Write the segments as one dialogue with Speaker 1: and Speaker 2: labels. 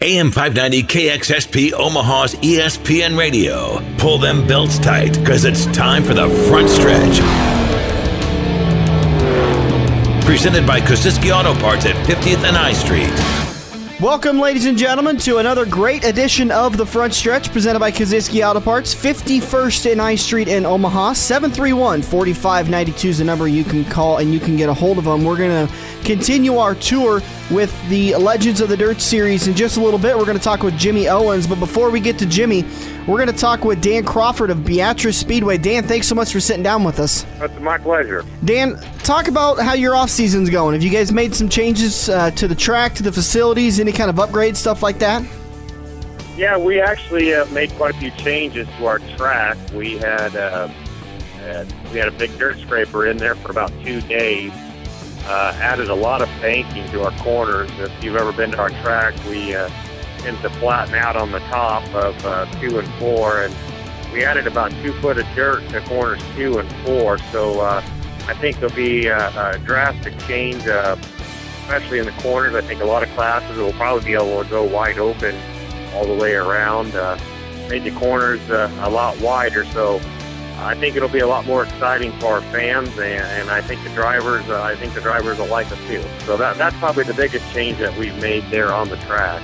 Speaker 1: AM 590 KXSP Omaha's ESPN Radio. Pull them belts tight, because it's time for the front stretch. Presented by Kosiski Auto Parts at 50th and I Street.
Speaker 2: Welcome, ladies and gentlemen, to another great edition of The Front Stretch, presented by Kosiski Auto Parts, 51st and I Street in Omaha. 731-4592 is the number you can call, and you can get a hold of them. We're going to continue our tour with the Legends of the Dirt series in just a little bit. We're going to talk with Jimmy Owens, but before we get to Jimmy, we're going to talk with Dan Crawford of Beatrice Speedway. Dan, thanks so much for sitting down with us.
Speaker 3: That's my pleasure.
Speaker 2: Dan, talk about how your off-season's going. Have you guys made some changes to the track, to the facilities, any kind of upgrades, stuff like that?
Speaker 3: Yeah, we actually made quite a few changes to our track. We had a big dirt scraper in there for about 2 days. Added a lot of banking to our corners. If you've ever been to our track, we tend to flatten out on the top of 2 and 4, and we added about 2 foot of dirt to corners 2 and 4. So I think there'll be a drastic change, especially in the corners. I think a lot of classes will probably be able to go wide open all the way around. Made the corners a lot wider, so I think it'll be a lot more exciting for our fans, and I think the drivers will like it too. So that's probably the biggest change that we've made there on the track.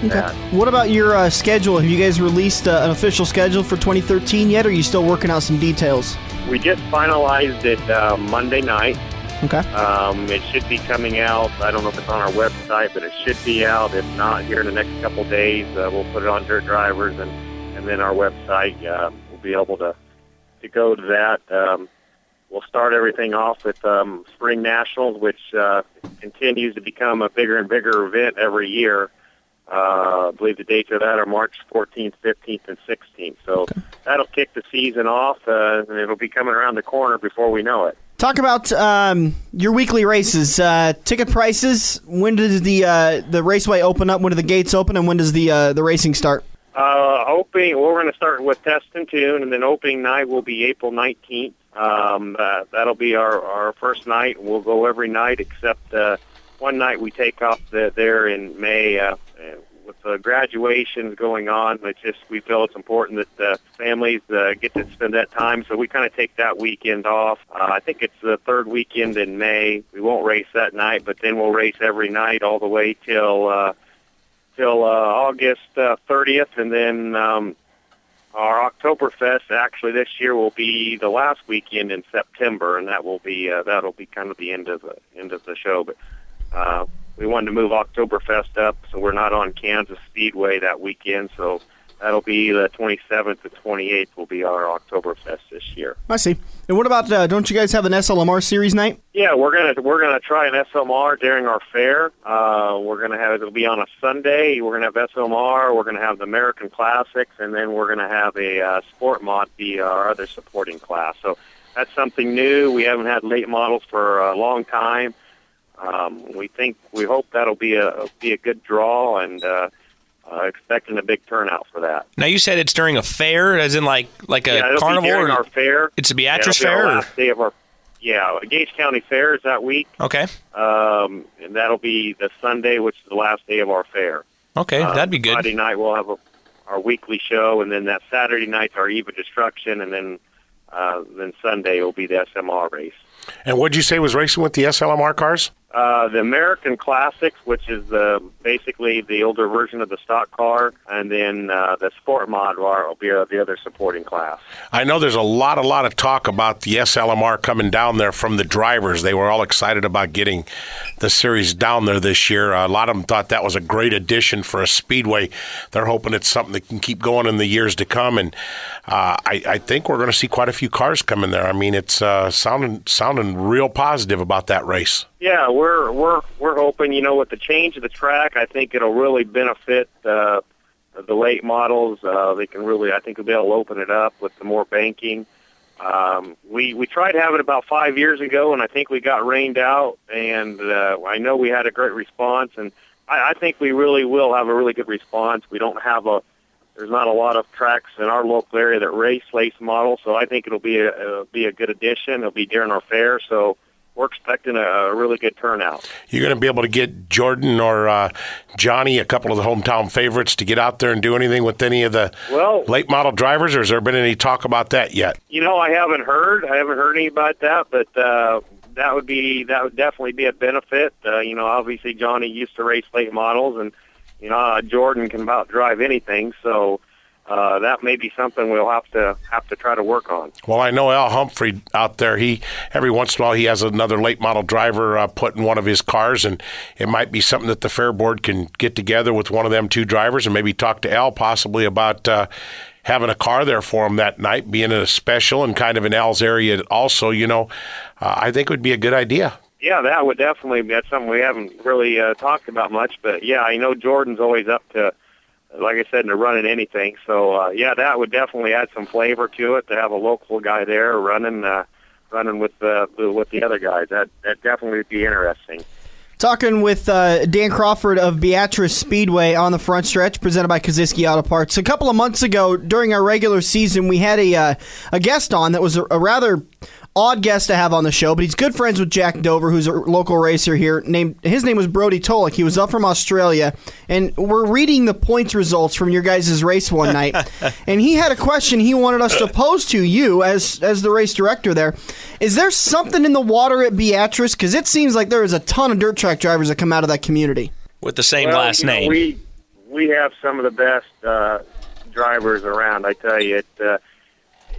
Speaker 3: That.
Speaker 2: What about your schedule? Have you guys released an official schedule for 2013 yet, or are you still working out some details?
Speaker 3: We just finalized it Monday night.
Speaker 2: Okay.
Speaker 3: It should be coming out. I don't know if it's on our website, but it should be out. If not, here in the next couple days, we'll put it on Dirt Drivers and then our website. We'll be able to go to that. We'll start everything off with Spring Nationals, which continues to become a bigger and bigger event every year. I believe the dates of that are March 14th, 15th, and 16th. So that'll kick the season off, and it'll be coming around the corner before we know it.
Speaker 2: Talk about your weekly races, ticket prices. When does the raceway open up? When do the gates open, and when does the racing start?
Speaker 3: We're going to start with Test and Tune, and then opening night will be April 19th. That'll be our first night. We'll go every night except one night we take off there in May with graduations going on. We feel it's important that families get to spend that time, so we kind of take that weekend off. I think it's the third weekend in May. We won't race that night, but then we'll race every night all the way till August 30th, and then our Oktoberfest actually this year will be the last weekend in September, and that'll be kind of the end of the show. But we wanted to move Oktoberfest up, so we're not on Kansas Speedway that weekend. So that'll be the 27th to 28th will be our Oktoberfest this year.
Speaker 2: I see. And what about, don't you guys have an SLMR series night?
Speaker 3: Yeah, we're gonna try an SLMR during our fair. It'll be on a Sunday. We're gonna have SLMR. We're gonna have the American Classics, and then we're gonna have a Sport Mod be our other supporting class. So that's something new. We haven't had late models for a long time. We hope that'll be a good draw, and expecting a big turnout for that.
Speaker 4: Now, you said it's during a fair, as in like a carnival?
Speaker 3: Be during our fair.
Speaker 4: It's a Beatrice fair?
Speaker 3: Our last day of our, Gage County Fair is that week.
Speaker 4: Okay.
Speaker 3: And that'll be the Sunday, which is the last day of our fair.
Speaker 4: Okay, that'd be good.
Speaker 3: Friday night we'll have our weekly show, and then that Saturday night's our Eve of Destruction, and then Sunday will be the SMR race.
Speaker 5: And what did you say was racing with the SLMR cars?
Speaker 3: The American Classics, which is basically the older version of the stock car, and then the Sport Mod will be the other supporting class.
Speaker 5: I know there's a lot of talk about the SLMR coming down there from the drivers. They were all excited about getting the series down there this year. A lot of them thought that was a great addition for a speedway. They're hoping it's something that can keep going in the years to come, and I think we're going to see quite a few cars come in there. I mean, it's sounding real positive about that race.
Speaker 3: Yeah, we're hoping, with the change of the track, I think it'll really benefit the late models. I think we'll be able to open it up with the more banking. We tried having it about 5 years ago, and I think we got rained out, and I know we had a great response, and I think we really will have a really good response. We don't have there's not a lot of tracks in our local area that race late models, so I think it'll be a good addition. It'll be during our fair, so we're expecting a really good turnout.
Speaker 5: You're going to be able to get Jordan or Johnny, a couple of the hometown favorites, to get out there and do anything with any of the late model drivers, or has there been any talk about that yet?
Speaker 3: I haven't heard any about that, but that would definitely be a benefit. Obviously Johnny used to race late models, and Jordan can about drive anything, so that may be something we'll have to try to work on.
Speaker 5: Well, I know Al Humphrey out there. Every once in a while he has another late model driver put in one of his cars, and it might be something that the Fair Board can get together with one of them two drivers and maybe talk to Al possibly about having a car there for him that night, being a special and kind of in Al's area also. I think it would be a good idea.
Speaker 3: Yeah, that would definitely be something we haven't really talked about much. But, yeah, I know Jordan's always up to, like I said, to running anything. So, that would definitely add some flavor to it to have a local guy there running with the other guys. That definitely would be interesting.
Speaker 2: Talking with Dan Crawford of Beatrice Speedway on the front stretch, presented by Kosiski Auto Parts. A couple of months ago, during our regular season, we had a guest on that was a rather odd guest to have on the show, but he's good friends with Jack Dover, who's a local racer here. His name was Brody Tolick. He was up from Australia, and we're reading the points results from your guys' race one night, and he had a question he wanted us to pose to you as the race director there. Is there something in the water at Beatrice? Because it seems like there is a ton of dirt track drivers that come out of that community.
Speaker 4: With the same last name.
Speaker 3: We have some of the best drivers around, I tell you.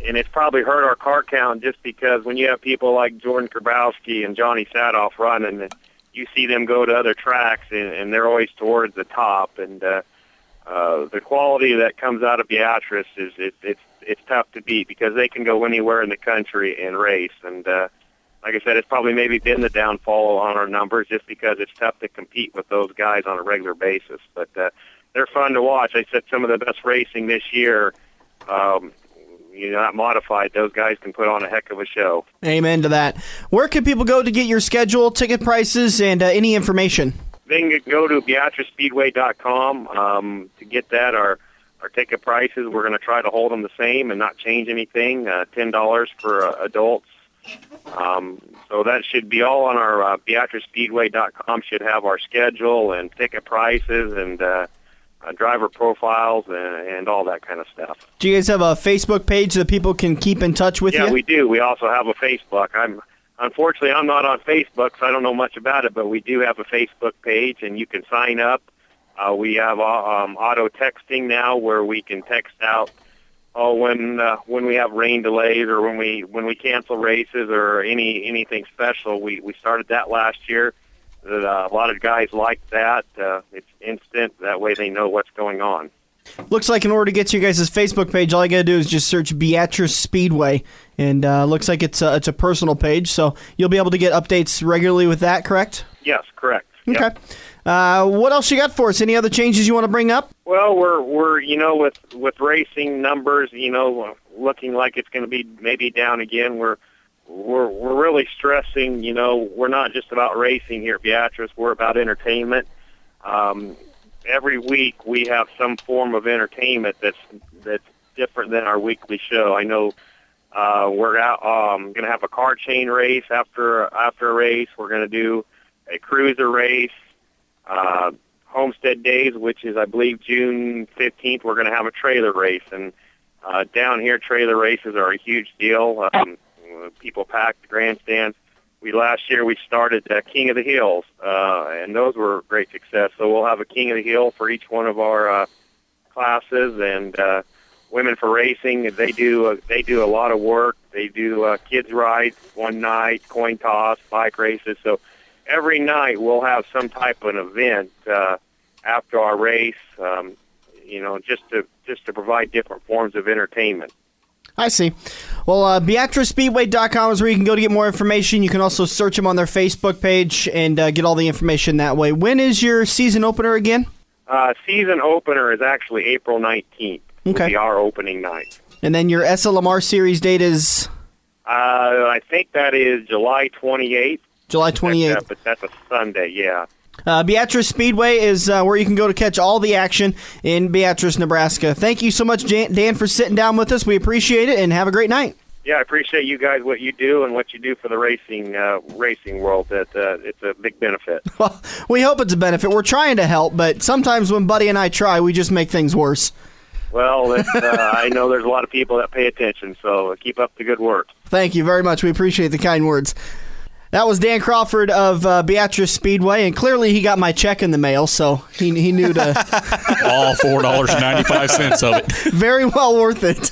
Speaker 3: And it's probably hurt our car count just because when you have people like Jordan Grabowski and Johnny Sadoff running, you see them go to other tracks, and they're always towards the top. And the quality that comes out of Beatrice it's tough to beat because they can go anywhere in the country and race. And like I said, it's probably maybe been the downfall on our numbers just because it's tough to compete with those guys on a regular basis. But they're fun to watch. I said some of the best racing this year. Not modified, those guys can put on a heck of a show.
Speaker 2: Amen to that. Where can people go to get your schedule, ticket prices, and any information?
Speaker 3: They can go to BeatriceSpeedway.com to get that. Our ticket prices, we're going to try to hold them the same and not change anything. $10 for adults. So that should be all on our BeatriceSpeedway.com. Should have our schedule and ticket prices and driver profiles and all that kind of stuff.
Speaker 2: Do you guys have a Facebook page that people can keep in touch with you?
Speaker 3: Yeah, we do. We also have a Facebook. Unfortunately, I'm not on Facebook, so I don't know much about it, but we do have a Facebook page, and you can sign up. We have auto texting now where we can text out when we have rain delays or when we cancel races or anything special. We started that last year. A lot of guys like that. It's instant. That way they know what's going on.
Speaker 2: Looks like in order to get to your guys' Facebook page, all you got to do is just search Beatrice Speedway. And looks like it's a personal page, so you'll be able to get updates regularly with that, correct?
Speaker 3: Yes, correct.
Speaker 2: Okay.
Speaker 3: Yep.
Speaker 2: What else you got for us? Any other changes you want to bring up?
Speaker 3: Well, we're with racing numbers, looking like it's going to be maybe down again. We're really stressing, we're not just about racing here at Beatrice. We're about entertainment. Every week we have some form of entertainment that's different than our weekly show. I know we're going to have a car chain race after a race. We're going to do a cruiser race. Homestead Days, which is, I believe, June 15th, we're going to have a trailer race. And down here, trailer races are a huge deal. People pack the grandstands. Last year we started King of the Hills, and those were a great success. So we'll have a King of the Hill for each one of our classes. And Women for Racing, they do a lot of work. They do kids rides one night, coin toss, bike races. So every night we'll have some type of an event after our race, just to provide different forms of entertainment.
Speaker 2: I see. Well, BeatriceSpeedway.com is where you can go to get more information. You can also search them on their Facebook page and get all the information that way. When is your season opener again?
Speaker 3: Season opener is actually April 19th.
Speaker 2: Okay.
Speaker 3: Will be our opening night. And
Speaker 2: then your SLMR series date is?
Speaker 3: I think that is July 28th.
Speaker 2: July 28th.
Speaker 3: But that's a Sunday, yeah.
Speaker 2: Beatrice Speedway is where you can go to catch all the action in Beatrice, Nebraska. Thank you so much, Dan, for sitting down with us. We appreciate it, and have a great night.
Speaker 3: Yeah, I appreciate you guys, what you do and what you do for the racing world. It's a big benefit.
Speaker 2: Well, we hope it's a benefit. We're trying to help, but sometimes when Buddy and I try, we just make things worse.
Speaker 3: Well, I know there's a lot of people that pay attention, so keep up the good work.
Speaker 2: Thank you very much. We appreciate the kind words. That was Dan Crawford of Beatrice Speedway, and clearly he got my check in the mail, so he knew to...
Speaker 6: All $4.95 of it.
Speaker 2: Very well worth it.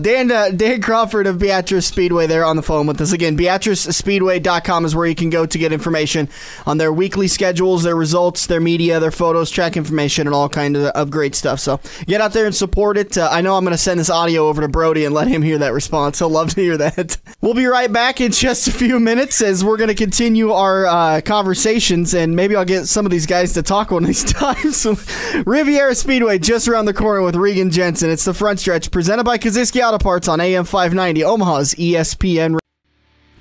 Speaker 2: Dan Crawford of Beatrice Speedway there on the phone with us. Again, BeatriceSpeedway.com is where you can go to get information on their weekly schedules, their results, their media, their photos, track information, and all kinds of great stuff. So get out there and support it. I know I'm going to send this audio over to Brody and let him hear that response. He'll love to hear that. We'll be right back in just a few minutes as we're going to continue our conversations, and maybe I'll get some of these guys to talk one of these times. So, Riviera Speedway just around the corner with Regan Jensen. It's the front stretch presented by Kosiski Auto Parts on AM 590, Omaha's ESPN.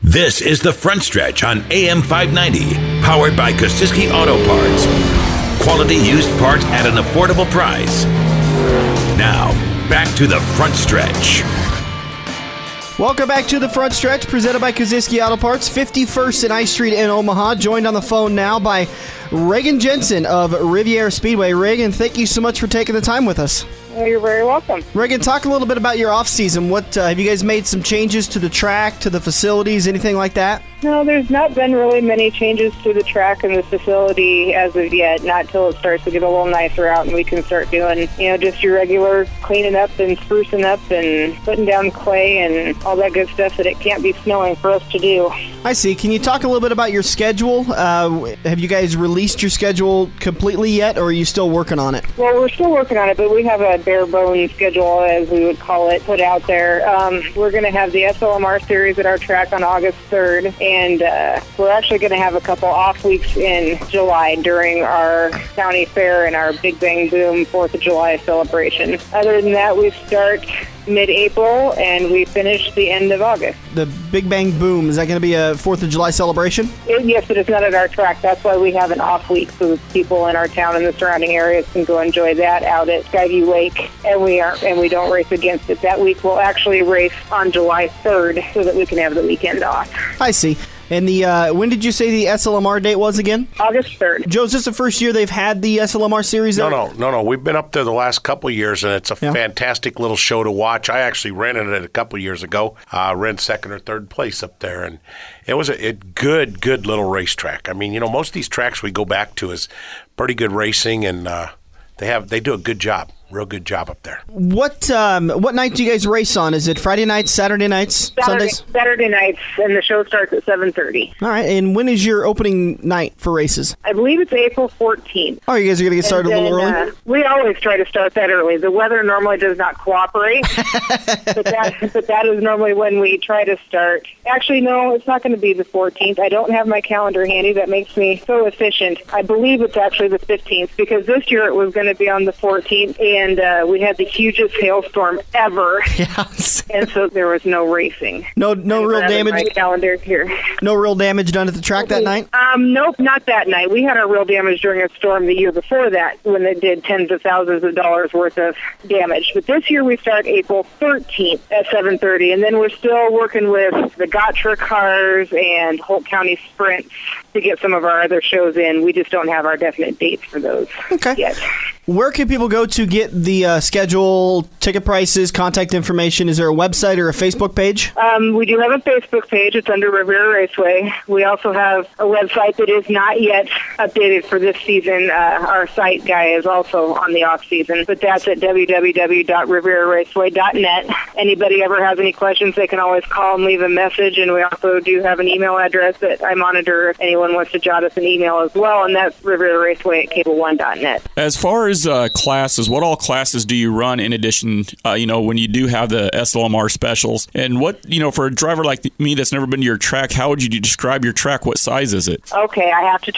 Speaker 1: This is the front stretch on AM 590, powered by Kosiski Auto Parts. Quality used parts at an affordable price. Now, back to the front stretch.
Speaker 2: Welcome back to the front stretch presented by Kosiski Auto Parts, 51st and I Street in Omaha. Joined on the phone now by Regan Jensen of Riviera Speedway. Regan, thank you so much for taking the time with us.
Speaker 7: Well, you're very welcome.
Speaker 2: Regan, talk a little bit about your off-season. What have you guys made some changes to the track, to the facilities, anything like that?
Speaker 7: No, there's not been really many changes to the track and the facility as of yet, not till it starts to get a little nicer out and we can start doing, just your regular cleaning up and sprucing up and putting down clay and all that good stuff that it can't be snowing for us to do.
Speaker 2: I see. Can you talk a little bit about your schedule? Have you guys released your schedule completely yet, or are you still working on it?
Speaker 7: Well, we're still working on it, but we have a bare bones schedule, as we would call it, put out there. We're going to have the SLMR series at our track on August 3rd, and we're actually going to have a couple off weeks in July during our county fair and our Big Bang Boom 4th of July celebration. Other than that, we start mid-April, and we finish the end of August.
Speaker 2: The Big Bang Boom, is that going to be a 4th of July celebration?
Speaker 7: Yes, but it's not at our track. That's why we have an off week, so that people in our town and the surrounding areas can go enjoy that out at Skyview Lake, and we don't race against it. That week we'll actually race on July 3rd so that we can have the weekend off.
Speaker 2: I see. And when did you say the SLMR date was again?
Speaker 7: August 3rd.
Speaker 2: Joe, is this the first year they've had the SLMR series?
Speaker 5: No. We've been up there the last couple of years, and it's a fantastic little show to watch. I actually rented it a couple of years ago. Ran second or third place up there, and it was a good little racetrack. I mean, most of these tracks we go back to is pretty good racing, and they do a good job. Real good job up there.
Speaker 2: What night do you guys race on? Is it Friday nights, Saturday nights, Sundays?
Speaker 7: Saturday nights, and the show starts at 7:30.
Speaker 2: All right, and when is your opening night for races?
Speaker 7: I believe it's April 14th.
Speaker 2: Oh, you guys are going to get started a little early?
Speaker 7: We always try to start that early. The weather normally does not cooperate, but that is normally when we try to start. Actually, no, it's not going to be the 14th. I don't have my calendar handy. That makes me so efficient. I believe it's actually the 15th, because this year it was going to be on the 14th, and we had the hugest hailstorm ever.
Speaker 2: Yes.
Speaker 7: And so there was no racing.
Speaker 2: No real damage.
Speaker 7: My calendar here.
Speaker 2: No real damage done at the track that night?
Speaker 7: Nope, not that night. We had our real damage during a storm the year before that, when they did tens of thousands of dollars worth of damage. But this year we start April 13th at 7:30, and then we're still working with the Gotcha cars and Holt County Sprints to get some of our other shows in. We just don't have our definite dates for those yet.
Speaker 2: Where can people go to get the schedule, ticket prices, contact information? Is there a website or a Facebook page?
Speaker 7: We do have a Facebook page. It's under Riviera Raceway. We also have a website that is not yet updated for this season. Our site guy is also on the off season, but that's at www.rivieraraceway.net. Anybody ever has any questions, they can always call and leave a message, and we also do have an email address that I monitor if anyone wants to jot us an email as well, and that's rivieraraceway@cable1.net.
Speaker 6: As far as classes, what all classes do you run in addition, when you do have the SLMR specials? And what, for a driver like me that's never been to your track, how would you describe your track? What size is it?
Speaker 7: Okay, I have to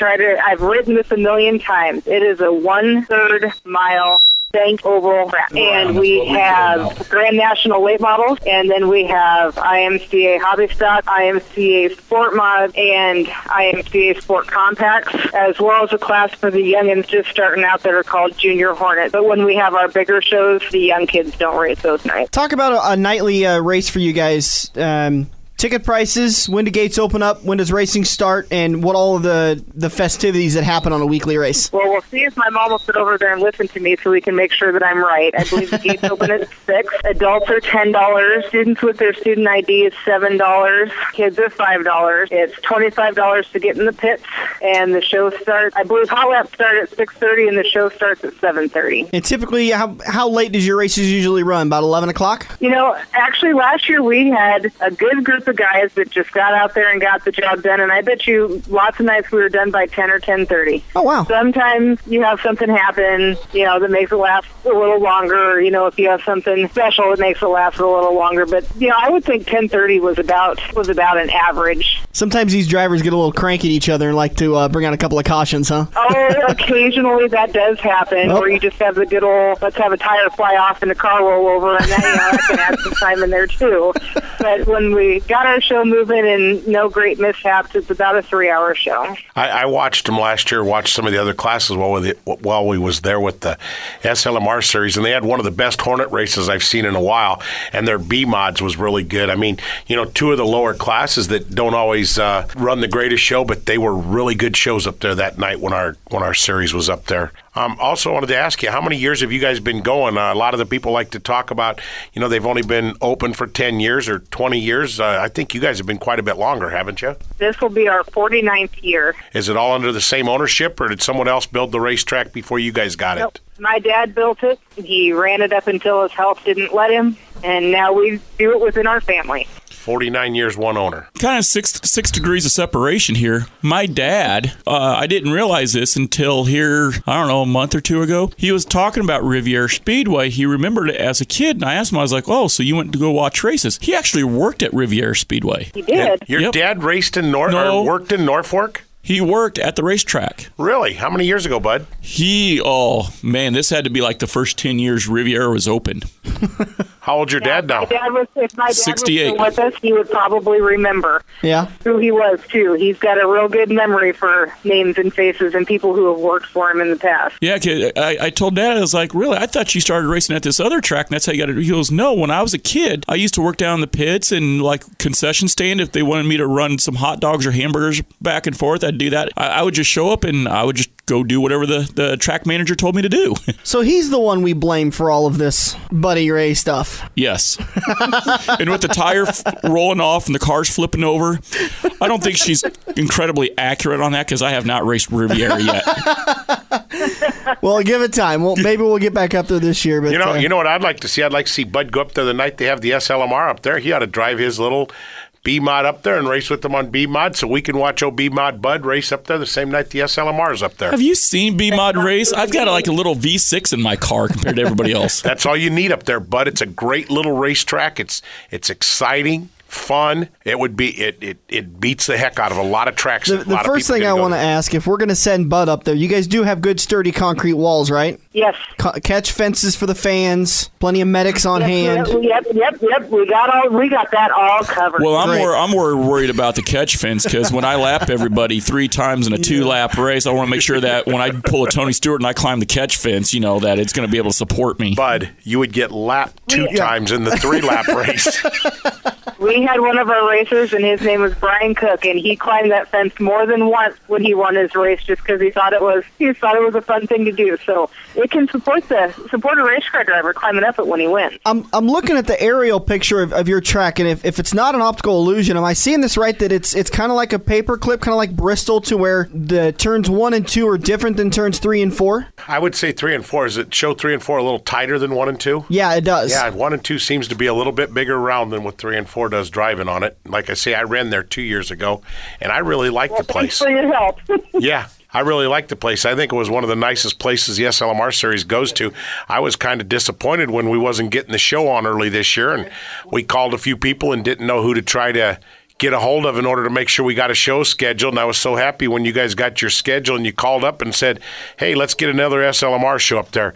Speaker 7: I've ridden this a million times. It is a 1/3 mile bank oval track. And we have Grand National late models, and then we have IMCA Hobby Stock, IMCA Sport Mod, and IMCA Sport Compacts, as well as a class for the youngins just starting out that are called Junior Hornet. But when we have our bigger shows, the young kids don't race those nights.
Speaker 2: Talk about a nightly race for you guys. Ticket prices, when do gates open up, when does racing start, and what all of the festivities that happen on a weekly race?
Speaker 7: Well, we'll see if my mom will sit over there and listen to me so we can make sure that I'm right. I believe the gates open at 6. Adults are $10. Students with their student ID is $7. Kids are $5. It's $25 to get in the pits, and the show starts, I believe hot laps start at 6:30, and the show starts at 7:30.
Speaker 2: And typically, how late does your races usually run? About 11 o'clock?
Speaker 7: You know, actually last year we had a good group of guys that just got out there and got the job done, and I bet you lots of nights we were done by 10 or 10:30.
Speaker 2: Oh, wow.
Speaker 7: Sometimes you have something happen, that makes it last a little longer. If you have something special, it makes it last a little longer. But, I would think 10:30 was about an average.
Speaker 2: Sometimes these drivers get a little cranky at each other and like to bring out a couple of cautions, huh?
Speaker 7: Oh, occasionally that does happen, where you just have the good old, let's have a tire fly off and the car roll over, and then, I can add some time in there, too. But when we got our show moving and no great mishaps, it's about a 3-hour show.
Speaker 5: I watched them last year, watched some of the other classes while we was there with the SLMR series, and they had one of the best Hornet races I've seen in a while, and their B mods was really good. I mean, two of the lower classes that don't always run the greatest show, but they were really good shows up there that night when our series was up there. Also wanted to ask you, how many years have you guys been going? A lot of the people like to talk about, they've only been open for 10 years or 20 years. I think you guys have been quite a bit longer, haven't you?
Speaker 7: This will be our 49th year.
Speaker 5: Is it all under the same ownership, or did someone else build the racetrack before you guys got it?
Speaker 7: My dad built it. He ran it up until his health didn't let him, and now we do it within our family.
Speaker 5: 49 years, one owner.
Speaker 6: Kind of six degrees of separation here. My dad, I didn't realize this until here, a month or two ago. He was talking about Riviera Speedway. He remembered it as a kid, and I asked him, I was like, oh, so you went to go watch races. He actually worked at Riviera Speedway.
Speaker 7: He did.
Speaker 5: Your dad raced in or worked in Norfolk?
Speaker 6: He worked at the racetrack.
Speaker 5: Really? How many years ago, bud?
Speaker 6: This had to be like the first 10 years Riviera was open.
Speaker 5: How old's your dad now?
Speaker 7: If my dad
Speaker 6: 68.
Speaker 7: was still with us, he would probably remember who he was, too. He's got a real good memory for names and faces and people who have worked for him in the past.
Speaker 6: Yeah, I told Dad, I was like, really? I thought you started racing at this other track, and that's how you got it. He goes, no, when I was a kid, I used to work down in the pits and like concession stand. If they wanted me to run some hot dogs or hamburgers back and forth, I'd do that. I would just show up and I would just go do whatever the track manager told me to do.
Speaker 2: So he's the one we blame for all of this Buddy Ray stuff.
Speaker 6: Yes. And with the tire rolling off and the cars flipping over, I don't think she's incredibly accurate on that because I have not raced Riviera yet.
Speaker 2: Well, give it time. Well, maybe we'll get back up there this year. But
Speaker 5: you know what I'd like to see? I'd like to see Bud go up there the night they have the SLMR up there. He ought to drive his little B-Mod up there and race with them on B-Mod so we can watch B-Mod Bud race up there the same night the SLMR is up there.
Speaker 6: Have you seen B-Mod race? I've got like a little V6 in my car compared to everybody else.
Speaker 5: That's all you need up there, Bud. It's a great little racetrack. It's exciting, fun. It beats the heck out of a lot of tracks.
Speaker 2: The first thing I want to ask, if we're going to send Bud up there, you guys do have good sturdy concrete walls, right?
Speaker 7: Yes.
Speaker 2: Catch fences for the fans, plenty of medics on hand.
Speaker 7: Yep. We got that all covered.
Speaker 6: Well, I'm more worried about the catch fence because when I lap everybody 3 times in a 2-lap race, I want to make sure that when I pull a Tony Stewart and I climb the catch fence, that it's going to be able to support me.
Speaker 5: Bud, you would get lapped 2 times in the 3-lap race.
Speaker 7: We had one of our racers, and his name was Brian Cook, and he climbed that fence more than once when he won his race, just because he thought it was a fun thing to do. So it can support a race car driver climbing up it when he wins.
Speaker 2: I'm looking at the aerial picture of your track, and if it's not an optical illusion, am I seeing this right? That it's kind of like a paper clip, kind of like Bristol, to where the turns 1 and 2 are different than turns 3 and 4.
Speaker 5: I would say 3 and 4. Does it show 3 and 4 a little tighter than 1 and 2?
Speaker 2: Yeah, it does.
Speaker 5: Yeah, 1 and 2 seems to be a little bit bigger round than what 3 and 4 does driving on it. Like I say, I ran there 2 years ago, and I really like the place.
Speaker 7: Thanks for your help.
Speaker 5: Yeah, I really like the place. I think it was one of the nicest places the SLMR series goes to. I was kind of disappointed when we wasn't getting the show on early this year, and we called a few people and didn't know who to try to get a hold of in order to make sure we got a show scheduled. And I was so happy when you guys got your schedule and you called up and said, hey, let's get another SLMR show up there.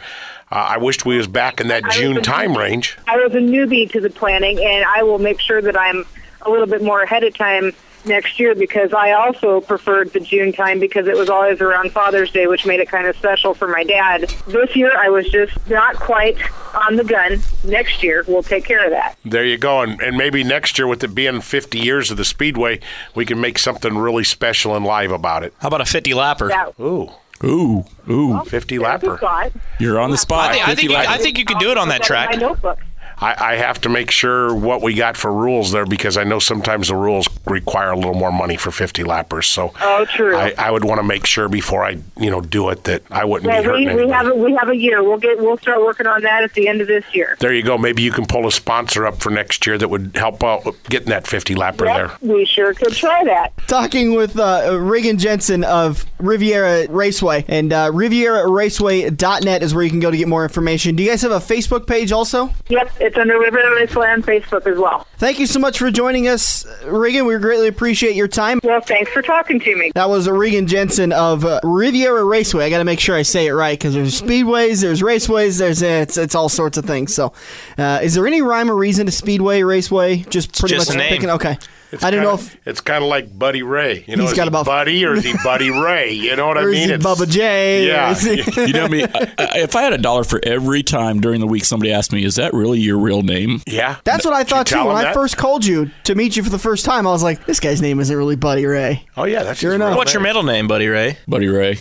Speaker 5: I wished we was back in that June time range.
Speaker 7: I was a newbie to the planning, and I will make sure that I'm a little bit more ahead of time next year, because I also preferred the June time because it was always around Father's Day, which made it kind of special for my dad. This year, I was just not quite on the gun. Next year, we'll take care of that.
Speaker 5: There you go. And maybe next year, with it being 50 years of the Speedway, we can make something really special and live about it.
Speaker 4: How about a 50-lapper?
Speaker 5: Ooh,
Speaker 7: Well,
Speaker 5: 50 lapper.
Speaker 6: You're on the spot.
Speaker 4: I think you can do it on that track.
Speaker 7: My notebook.
Speaker 5: I have to make sure what we got for rules there, because I know sometimes the rules require a little more money for 50 lappers. So
Speaker 7: true.
Speaker 5: I would want to make sure before I do it that I wouldn't be hurting anybody.
Speaker 7: We have a year. We'll start working on that at the end of this year.
Speaker 5: There you go. Maybe you can pull a sponsor up for next year that would help out getting that 50 lapper there.
Speaker 7: We sure could try that.
Speaker 2: Talking with Regan Jensen of Riviera Raceway, and RivieraRaceway.net is where you can go to get more information. Do you guys have a Facebook page also?
Speaker 7: Yep, it's under Riviera Raceway on Facebook as well.
Speaker 2: Thank you so much for joining us, Regan. We greatly appreciate your time.
Speaker 7: Well, thanks for talking to me.
Speaker 2: That was Regan Jensen of Riviera Raceway. I got to make sure I say it right, because there's speedways, there's raceways, it's all sorts of things. So, is there any rhyme or reason to speedway, raceway? Just pretty
Speaker 4: just
Speaker 2: much
Speaker 4: a name.
Speaker 2: picking. Okay.
Speaker 5: It's
Speaker 2: I don't know if
Speaker 5: it's kind of like Buddy Ray. You know,
Speaker 2: he's got about
Speaker 5: Buddy or is he Buddy Ray? You know what I
Speaker 2: or
Speaker 5: mean?
Speaker 2: is it Bubba J?
Speaker 5: Yeah.
Speaker 6: You know me. If I had $1 for every time during the week somebody asked me, "Is that really your real name?"
Speaker 5: Yeah.
Speaker 2: That's what I thought too. When I first called you to meet you for the first time, I was like, "This guy's name isn't really Buddy Ray."
Speaker 5: Oh yeah, that's
Speaker 2: sure
Speaker 5: his
Speaker 2: enough.
Speaker 5: real
Speaker 4: What's your
Speaker 5: name.
Speaker 4: middle name, Buddy Ray?
Speaker 6: Buddy Ray.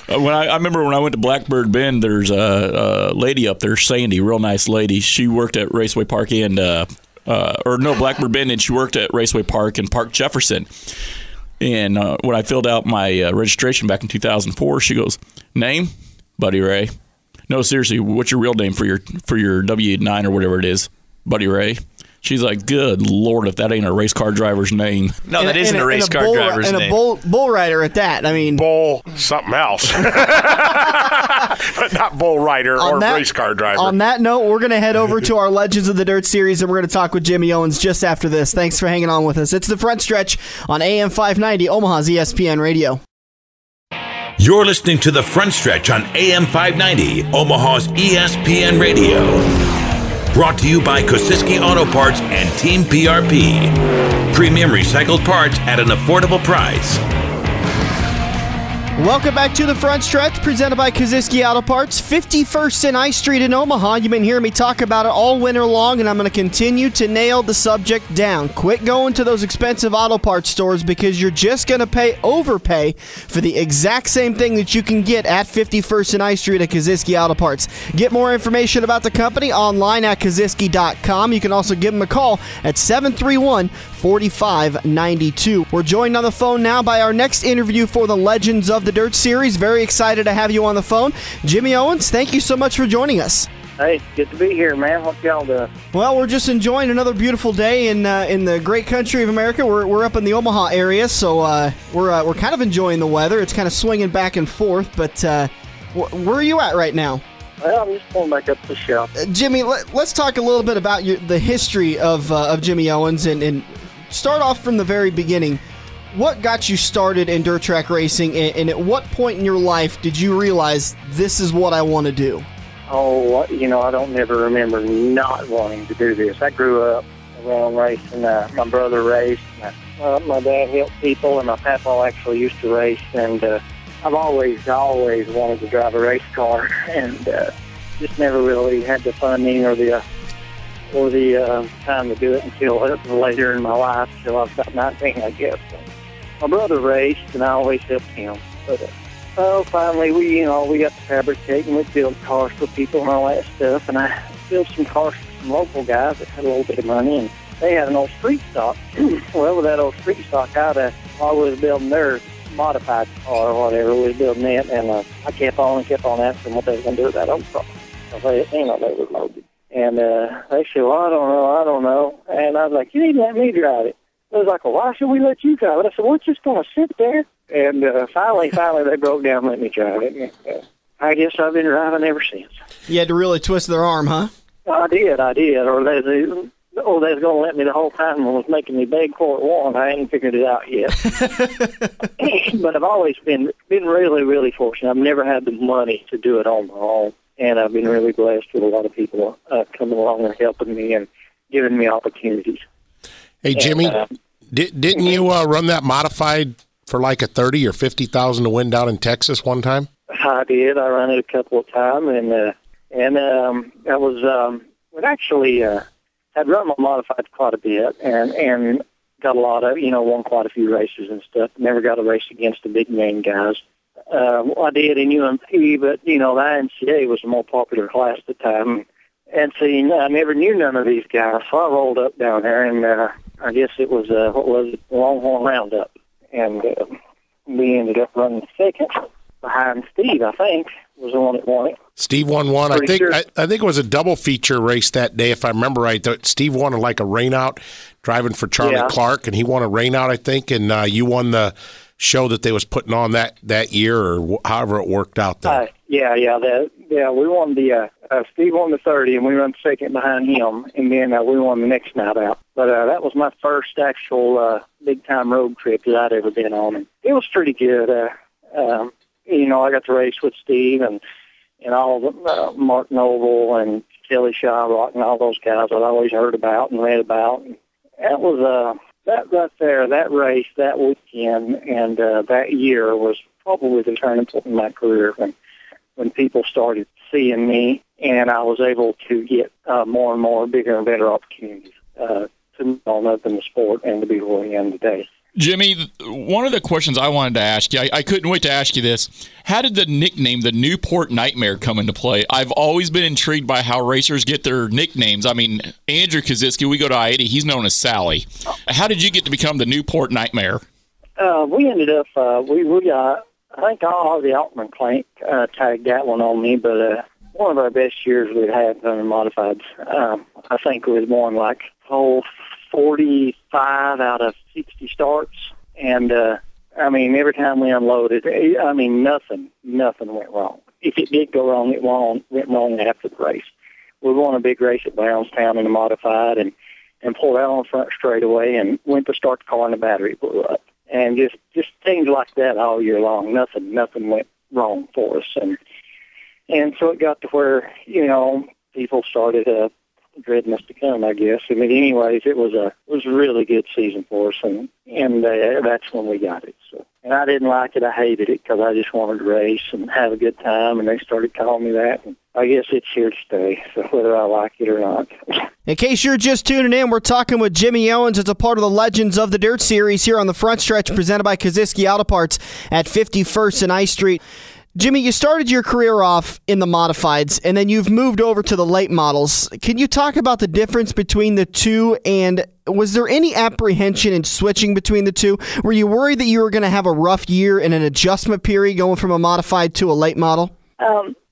Speaker 6: I remember when I went to Blackbird Bend, there's a lady up there, Sandy, real nice lady. She worked at Raceway Park and Blackbird Bend, and she worked at Raceway Park and Park Jefferson. And when I filled out my registration back in 2004, she goes, "Name, Buddy Ray." No, seriously, what's your real name for your W9 or whatever it is? Buddy Ray. She's like, good Lord, if that ain't a race car driver's name.
Speaker 4: No, that isn't a race car driver's name.
Speaker 2: And a bull rider at that. I mean,
Speaker 5: bull something else. But not bull rider or race car driver.
Speaker 2: On that note, we're going to head over to our Legends of the Dirt series, and we're going to talk with Jimmy Owens just after this. Thanks for hanging on with us. It's the Front Stretch on AM 590, Omaha's ESPN Radio.
Speaker 1: You're listening to The Front Stretch on AM 590, Omaha's ESPN Radio. Brought to you by Kosiski Auto Parts and Team PRP. Premium recycled parts at an affordable price.
Speaker 2: Welcome back to the Front Stretch, presented by Kosiski Auto Parts, 51st and I Street in Omaha. You've been hearing me talk about it all winter long, and I'm going to continue to nail the subject down. Quit going to those expensive auto parts stores, because you're just going to overpay for the exact same thing that you can get at 51st and I Street at Kosiski Auto Parts. Get more information about the company online at Kosiski.com. You can also give them a call at 731-4592. We're joined on the phone now by our next interview for the Legends of the Dirt series. Very excited to have you on the phone. Jimmy Owens, thank you so much for joining us.
Speaker 8: Hey, good to be here, man. What y'all doing?
Speaker 2: Well, we're just enjoying another beautiful day in the great country of America. We're up in the Omaha area, so we're kind of enjoying the weather. It's kind of swinging back and forth, but where are you at right now?
Speaker 8: Well, I'm just pulling back up the shelf.
Speaker 2: Jimmy, let's talk a little bit about the history of Jimmy Owens, and start off from the very beginning. What got you started in dirt track racing, and at what point in your life did you realize this is what I want to do?
Speaker 8: Oh, I don't never remember not wanting to do this. I grew up around racing. My brother raced. My dad helped people, and my papa actually used to race. And I've always wanted to drive a race car, and just never really had the funding or the time to do it until later in my life, till I was about 19, I guess. My brother raced, and I always helped him. But finally, we got to fabricate, and we built cars for people and all that stuff. And I built some cars for some local guys that had a little bit of money, and they had an old street stock. Well, with that old street stock, I was building their modified car or whatever. We was building it, and I kept on asking what they were going to do with that old car. They were loaded. And they said, well, I don't know. And I was like, you need to let me drive it. They was like, well, why should we let you drive it? I said, well, it's just going to sit there. And finally, they broke down and let me drive it. And, I guess I've been driving ever since.
Speaker 2: You had to really twist their arm, huh?
Speaker 8: I did. Or they Oh, they was going to let me the whole time and was making me beg for it one. I hadn't figured it out yet. But I've always been really, really fortunate. I've never had the money to do it on my own, and I've been really blessed with a lot of people coming along and helping me and giving me opportunities.
Speaker 5: Hey, Jimmy, didn't you run that modified for like a 30 or 50,000 to win down in Texas one time?
Speaker 8: I did. I ran it a couple of times, and I was actually. I'd run my modified quite a bit and got a lot of, won quite a few races and stuff. Never got a race against the big name guys. I did in UMP, but, the INCA was a more popular class at the time. And see, I never knew none of these guys, so I rolled up down there, and I guess it was, Longhorn Roundup. And we ended up running second behind Steve, I think, was the one that won it.
Speaker 5: Steve won one. I think it was a double feature race that day, if I remember right. Steve won like a rainout driving for Charlie Clark, and he won a rainout, I think, and you won the show that they was putting on that year, or however it worked out there.
Speaker 8: We won the Steve won the 30, and we run second behind him, and then we won the next night out. But that was my first actual big-time road trip that I'd ever been on, and it was pretty good. I got to race with Steve and all the Mark Noble and Kelly Shyrock and all those guys I'd always heard about and read about. And that was that right there, that race, that weekend, and that year was probably the turning point in my career when people started seeing me, and I was able to get more and more bigger and better opportunities to move on up in the sport and to be where I am today.
Speaker 6: Jimmy, one of the questions I wanted to ask you, I couldn't wait to ask you this. How did the nickname, the Newport Nightmare, come into play? I've always been intrigued by how racers get their nicknames. I mean, Andrew Kosiski, we go to I-80, he's known as Sally. How did you get to become the Newport Nightmare?
Speaker 8: We ended up, we got, I think all the Altman Clank tagged that one on me, but one of our best years we've had on the modifieds. I think it was more like, 45 out of 60 starts, and every time we unloaded, nothing went wrong. If it did go wrong, it went wrong after the race. We won a big race at Brownstown in the modified, and pulled out on front straightaway, and went to start the car, and the battery blew up, and just things like that all year long. Nothing went wrong for us, and so it got to where people started dreading us to come, I guess. Anyways, it was a really good season for us, and that's when we got it. So, and I didn't like it. I hated it because I just wanted to race and have a good time, and they started calling me that. And I guess it's here to stay, so whether I like it or not.
Speaker 2: In case you're just tuning in, we're talking with Jimmy Owens. It's a part of the Legends of the Dirt series here on the Front Stretch, presented by Kosiski Auto Parts at 51st and I Street. Jimmy, you started your career off in the modifieds, and then you've moved over to the late models. Can you talk about the difference between the two, and was there any apprehension in switching between the two? Were you worried that you were going to have a rough year in an adjustment period going from a modified to a late model?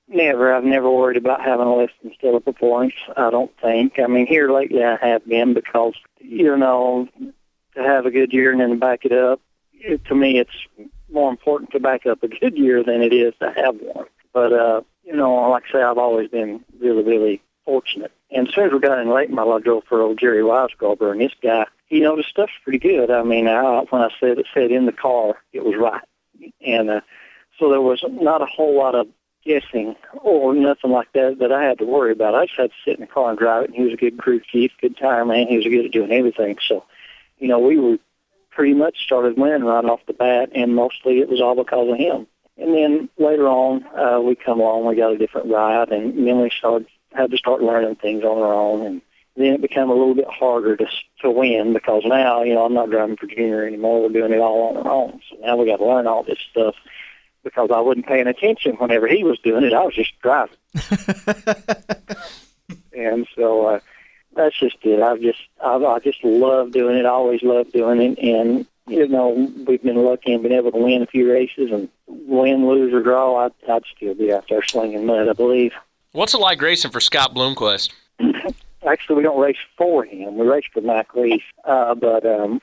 Speaker 8: Never. I've never worried about having a less than stellar performance, I don't think. Here lately I have been because, to have a good year and then to back it up, to me it's more important to back up a good year than it is to have one. But, like I say, I've always been really, really fortunate. And as soon as we got in late model, I drove for old Jerry Weisgarber, and this guy, the stuff's pretty good. When I said it in the car, it was right. And so there was not a whole lot of guessing or nothing like that I had to worry about. I just had to sit in the car and drive it, and he was a good crew chief, good tire man. He was good at doing everything. So, we were pretty much started winning right off the bat, and mostly it was all because of him. And then later on, we come along, we got a different ride, and then we had to start learning things on our own, and then it became a little bit harder to win because now, I'm not driving for Junior anymore. We're doing it all on our own. So now we got to learn all this stuff because I wasn't paying attention whenever he was doing it. I was just driving. And so that's just it. I just love doing it. I always loved doing it. And, we've been lucky and been able to win a few races, and win, lose, or draw, I'd still be out there slinging mud, I believe.
Speaker 4: What's it like racing for Scott Bloomquist?
Speaker 8: Actually, we don't race for him. We race for Mike Reese. But driving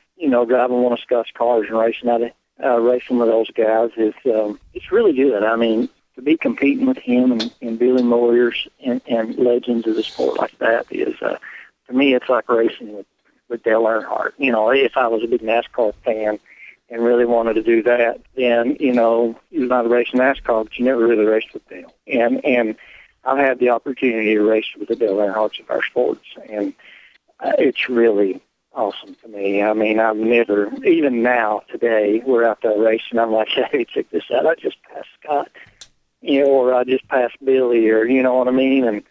Speaker 8: one of Scott's cars and racing racing with those guys it's really good. To be competing with him and Billy Moyers and legends of the sport like that is to me, it's like racing with Dale Earnhardt. You know, if I was a big NASCAR fan and really wanted to do that, then, you know, you're not racing NASCAR, but you never really raced with Dale. And I've had the opportunity to race with the Dale Earnhardts of our sports, and it's really awesome to me. I mean, I've never, even now, today, we're out there racing, I'm like, hey, check this out, I just passed Scott, you know, or I just passed Billy, or, you know what I mean,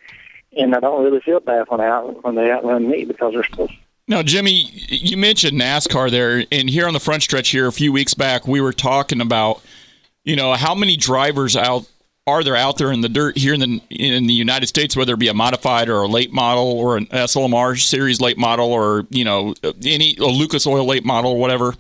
Speaker 8: and I don't really feel bad when they outrun me because they're supposed to.
Speaker 6: Now, Jimmy, you mentioned NASCAR there, and here on the front stretch here a few weeks back, we were talking about, you know, how many drivers are there out there in the dirt here in the United States, whether it be a modified or a late model or an SLMR series late model or, you know, a Lucas Oil late model or whatever.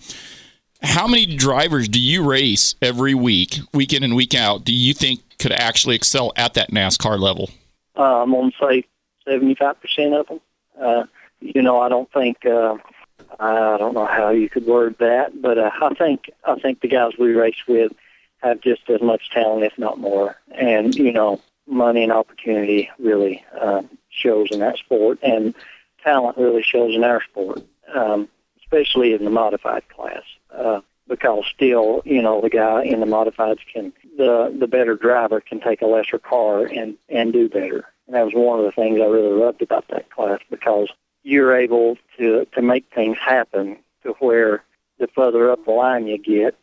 Speaker 6: How many drivers do you race every week, week in and week out, do you think could actually excel at that NASCAR level?
Speaker 8: I'm going to say 75% of them. You know, I don't think I don't know how you could word that, but I think the guys we race with have just as much talent, if not more. And you know, money and opportunity really shows in that sport, and talent really shows in our sport, especially in the modified class. Because still, you know, the guy in the modifieds the better driver can take a lesser car and do better. And that was one of the things I really loved about that class, because you're able to make things happen to where the further up the line you get,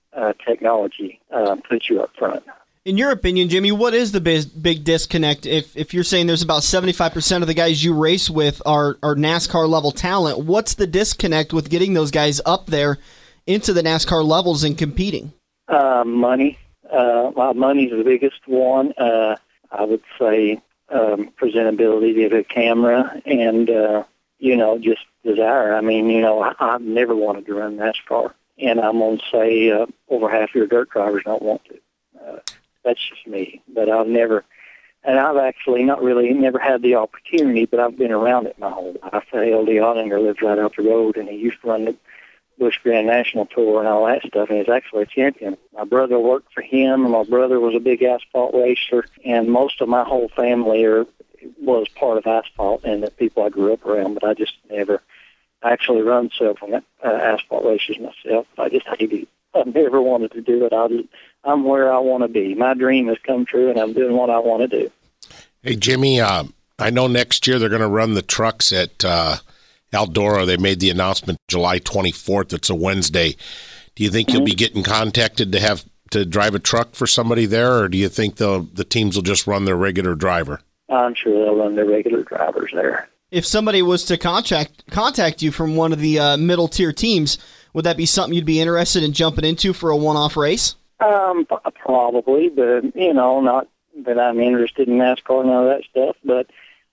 Speaker 8: technology puts you up front.
Speaker 2: In your opinion, Jimmy, what is the big disconnect? If you're saying there's about 75% of the guys you race with are NASCAR level talent, what's the disconnect with getting those guys up there into the NASCAR levels and competing?
Speaker 8: Money. Money's the biggest one. I would say presentability of the camera and you know, just desire. I mean, you know, I've never wanted to run NASCAR, and I'm going to say over half your dirt drivers don't want to. That's just me. But I've actually never had the opportunity, but I've been around it my whole life. L.D. Ottinger lives right out the road, and he used to run the Busch Grand National Tour and all that stuff, and he's actually a champion. My brother worked for him, and my brother was a big asphalt racer, and most of my whole family was part of asphalt and the people I grew up around, but I just never actually run several asphalt races myself. I just hated it. I never wanted to do it. I'm where I want to be. My dream has come true, and I'm doing what I want to do.
Speaker 5: Hey, Jimmy, I know next year they're going to run the trucks at Eldora. They made the announcement July 24th. It's a Wednesday. Do you think you'll be getting contacted to drive a truck for somebody there, or do you think the teams will just run their regular driver?
Speaker 8: I'm sure they'll run their regular drivers there.
Speaker 2: If somebody was to contact you from one of the middle-tier teams, would that be something you'd be interested in jumping into for a one-off race?
Speaker 8: Probably, but, you know, not that I'm interested in NASCAR and all that stuff, but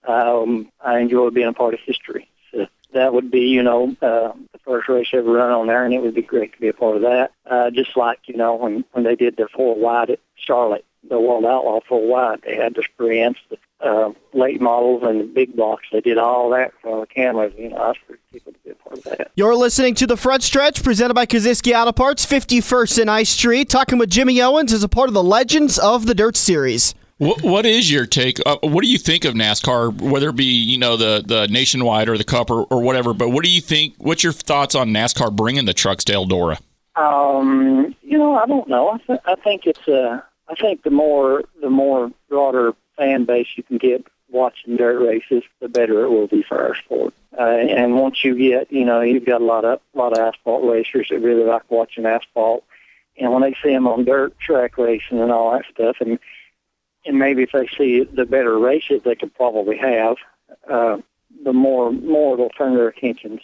Speaker 8: I enjoy being a part of history. So that would be, you know, the first race ever run on there, and it would be great to be a part of that. Just like, you know, when they did the 4 wide at Charlotte, the World Outlaw 4 wide, they had the sprints, the late models, and the big blocks. They did all that from the cameras. You know, I was pretty people to be a part of that.
Speaker 2: You're listening to The Front Stretch, presented by Kosiski Auto Parts, 51st and I Street, talking with Jimmy Owens as a part of the Legends of the Dirt series.
Speaker 6: What is your take? What do you think of NASCAR, whether it be, you know, the Nationwide or the Cup or whatever, but what do you think, what's your thoughts on NASCAR bringing the trucks to Eldora?
Speaker 8: You know, I don't know. I think I think the more broader fan base you can get watching dirt races, the better it will be for our sport. And once you get, you know, you've got a lot of asphalt racers that really like watching asphalt, and when they see them on dirt track racing and all that stuff, and maybe if they see the better races they could probably have, the more they'll turn their attentions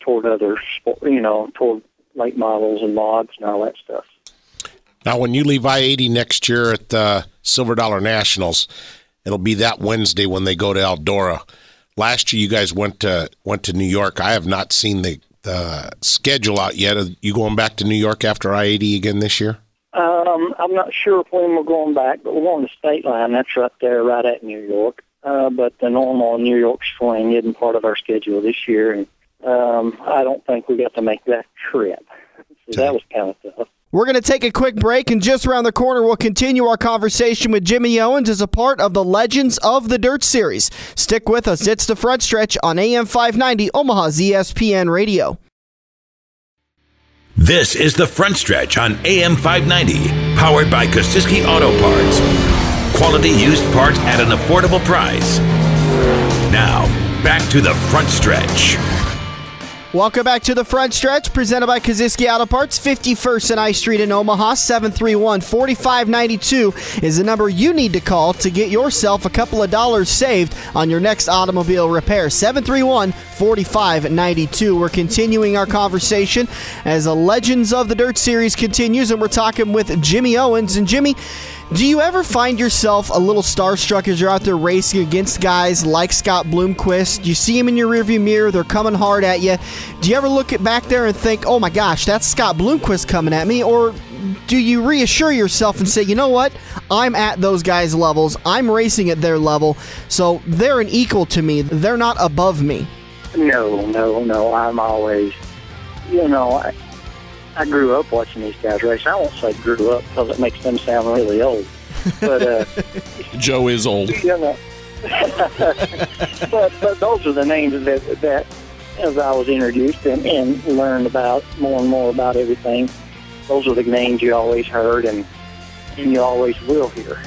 Speaker 8: toward other sport, you know, toward late models and mods and all that stuff.
Speaker 5: Now, when you leave I-80 next year at the Silver Dollar Nationals, it'll be that Wednesday when they go to Eldora. Last year, you guys went to New York. I have not seen the schedule out yet. Are you going back to New York after I-80 again this year?
Speaker 8: I'm not sure when we're going back, but we're going to State Line. That's right there, right at New York. But the normal New York swing isn't part of our schedule this year, and I don't think we got to make that trip. So that was kind of tough.
Speaker 2: We're going to take a quick break, and just around the corner, we'll continue our conversation with Jimmy Owens as a part of the Legends of the Dirt series. Stick with us. It's the Front Stretch on AM 590, Omaha's ESPN Radio.
Speaker 1: This is the Front Stretch on AM 590, powered by Kosiski Auto Parts. Quality used parts at an affordable price. Now, back to the Front Stretch.
Speaker 2: Welcome back to the Front Stretch, presented by Kosiski Auto Parts, 51st and I Street in Omaha. 731-4592 is the number you need to call to get yourself a couple of dollars saved on your next automobile repair. 731-4592. We're continuing our conversation as the Legends of the Dirt series continues, and we're talking with Jimmy Owens. And Jimmy, do you ever find yourself a little starstruck as you're out there racing against guys like Scott Bloomquist? You see him in your rearview mirror, they're coming hard at you. Do you ever look back there and think, oh my gosh, that's Scott Bloomquist coming at me? Or do you reassure yourself and say, you know what, I'm at those guys' levels, I'm racing at their level, so they're an equal to me, they're not above me?
Speaker 8: No, I'm always, I grew up watching these guys race. I won't say grew up because it makes them sound really old. But
Speaker 6: Joe is old.
Speaker 8: But those are the names that as I was introduced and learned about more and more about everything, those are the names you always heard and you always will hear.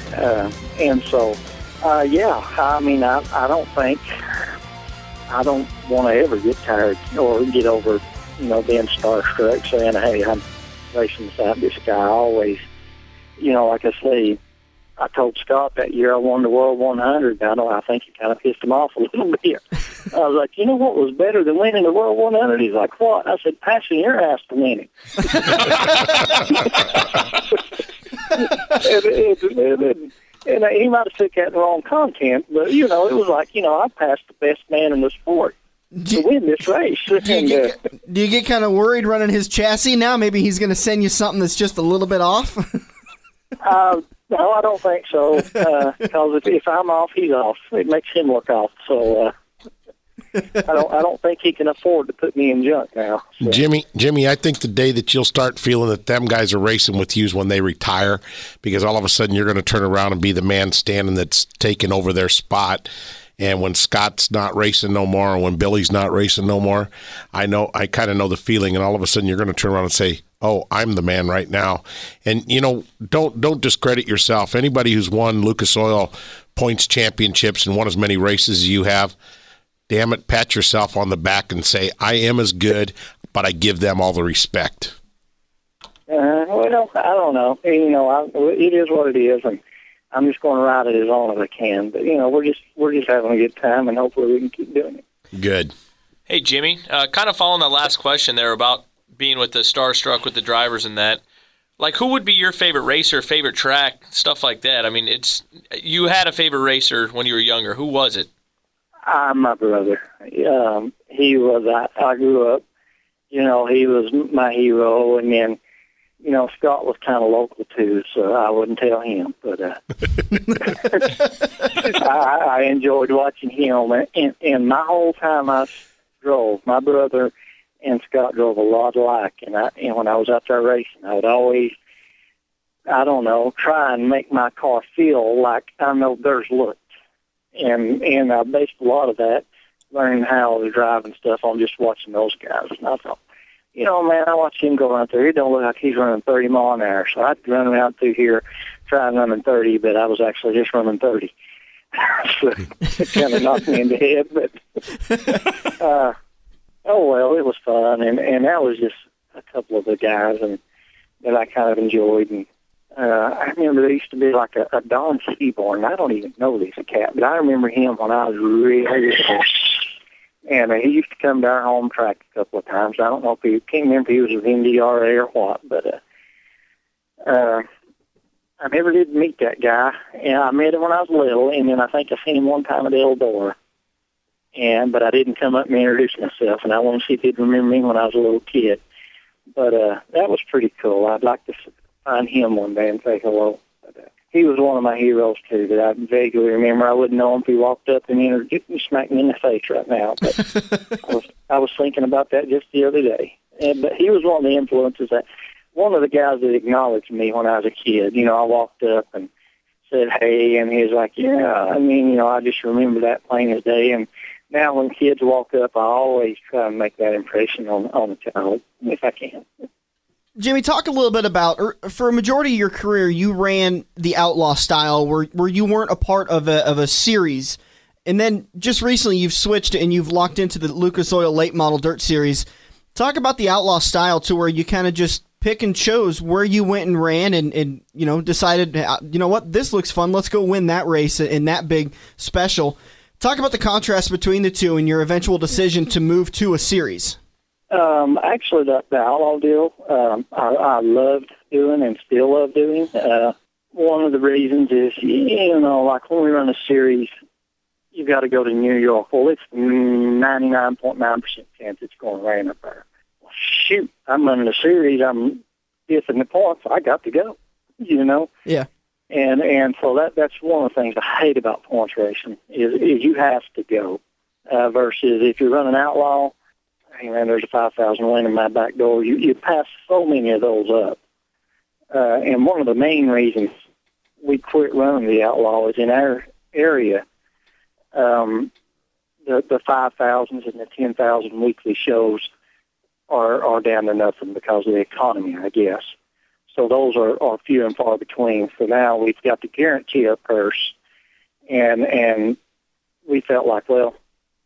Speaker 8: And so, I don't want to ever get tired or get over being starstruck, saying, hey, I'm racing beside this guy. I always, like I say, I told Scott that year I won the World 100. I think it kind of pissed him off a little bit. I was like, you know what was better than winning the World 100? He's like, what? I said, passing your ass to winning. and he might have took that in the wrong content, but, it was like, I passed the best man in the sport to win this race.
Speaker 2: Do you get kind of worried running his chassis now? Maybe he's going to send you something that's just a little bit off?
Speaker 8: No, I don't think so. Because if I'm off, he's off. It makes him look off. So I don't think he can afford to put me in junk now. So.
Speaker 5: Jimmy, I think the day that you'll start feeling that them guys are racing with you is when they retire, because all of a sudden you're going to turn around and be the man standing that's taking over their spot. And when Scott's not racing no more, or when Billy's not racing no more, I kind of know the feeling, and all of a sudden you're going to turn around and say, oh, I'm the man right now. And, don't discredit yourself. Anybody who's won Lucas Oil points championships and won as many races as you have, damn it, pat yourself on the back and say, I am as good, but I give them all the respect.
Speaker 8: Well, I don't know. It is what it is, and I'm just going to ride it as long as I can. But, we're just having a good time, and hopefully we can keep doing it.
Speaker 5: Good.
Speaker 4: Hey, Jimmy, kind of following that last question there about being with the starstruck with the drivers and that, like, who would be your favorite racer, favorite track, stuff like that? I mean, you had a favorite racer when you were younger. Who was it?
Speaker 8: My brother. He was, I grew up, he was my hero, and then, Scott was kind of local too, so I wouldn't tell him, but I enjoyed watching him, and my whole time I drove, my brother and Scott drove a lot alike, and when I was out there racing, I would always, try and make my car feel like I know theirs looked, and I based a lot of that, learning how to drive and stuff on just watching those guys, and I thought, man, I watch him go out there. He don't look like he's running 30 miles an hour. So I'd run around through here trying running 30, but I was actually just running 30. So it kind of knocked me in the head. But, it was fun. And that was just a couple of the guys that I kind of enjoyed. And I remember there used to be like a Don Seaborn. I don't even know this cat, but I remember him when I was really young. And he used to come to our home track a couple of times. I don't know can't remember if he was with NDRA or what, but I never did meet that guy. And I met him when I was little, and then I think I seen him one time at Eldora. But I didn't come up and introduce myself, and I want to see if he'd remember me when I was a little kid. But that was pretty cool. I'd like to find him one day and say hello. But, he was one of my heroes, too, that I vaguely remember. I wouldn't know him if he walked up and smacked me in the face right now. But I was thinking about that just the other day. But he was one of the influences that one of the guys that acknowledged me when I was a kid. I walked up and said, hey, and he was like, yeah, I just remember that plain as day. And now when kids walk up, I always try to make that impression on the child if I can.
Speaker 2: Jimmy, talk a little bit about, for a majority of your career, you ran the outlaw style where you weren't a part of a series. And then just recently you've switched and you've locked into the Lucas Oil Late Model Dirt Series. Talk about the outlaw style to where you kind of just pick and chose where you went and ran and decided, what, this looks fun. Let's go win that race in that big special. Talk about the contrast between the two and your eventual decision to move to a series.
Speaker 8: Actually, the outlaw deal, I loved doing and still love doing. One of the reasons is, like when we run a series, you got to go to New York. Well, it's 99.9% chance it's going to rain up there. Well, shoot, I'm running a series. I'm fifth in the points. I got to go,
Speaker 2: Yeah.
Speaker 8: And so that's one of the things I hate about points racing is you have to go versus if you run an outlaw, hey man, there's a 5,000 win in my back door. You pass so many of those up. And one of the main reasons we quit running the outlaw is in our area, the 5,000s and the 10,000 weekly shows are down to nothing because of the economy, I guess. So those are few and far between. So now we've got to guarantee a purse, and we felt like, well,